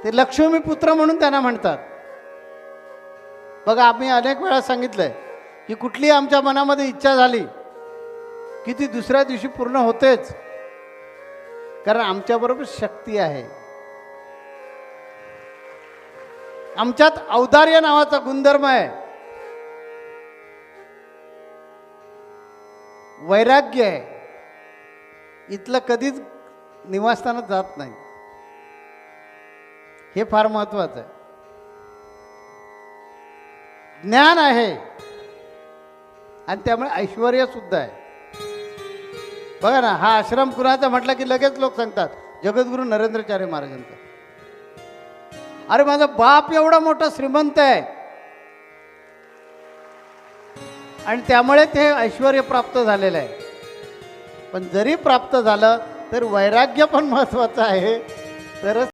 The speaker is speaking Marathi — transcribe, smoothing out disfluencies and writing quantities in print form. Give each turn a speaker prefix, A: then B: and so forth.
A: ते लक्ष्मीपुत्र म्हणून त्यांना म्हणतात. बघा, आम्ही अनेक वेळा सांगितलंय की कुठली आमच्या मनामध्ये इच्छा झाली की ती दुसऱ्या दिवशी पूर्ण होतेच, कारण आमच्याबरोबर शक्ती आहे. आमच्यात औदार्य नावाचा गुणधर्म आहे, वैराग्य आहे. इथलं कधीच निवासस्थानात जात नाही. हे फार महत्वाचं आहे. ज्ञान आहे आणि त्यामुळे ऐश्वर्य सुद्धा आहे. बघा ना, हा आश्रम कुणाचा म्हटलं की लगेच लोक सांगतात जगद्गुरु नरेंद्राचार्य महाराजांचा. अरे माझा बाप एवढा मोठा श्रीमंत आहे आणि त्यामुळे ते ऐश्वर्य प्राप्त झालेलं आहे. पण जरी प्राप्त झालं तर वैराग्य पण महत्वाचं आहे. तरच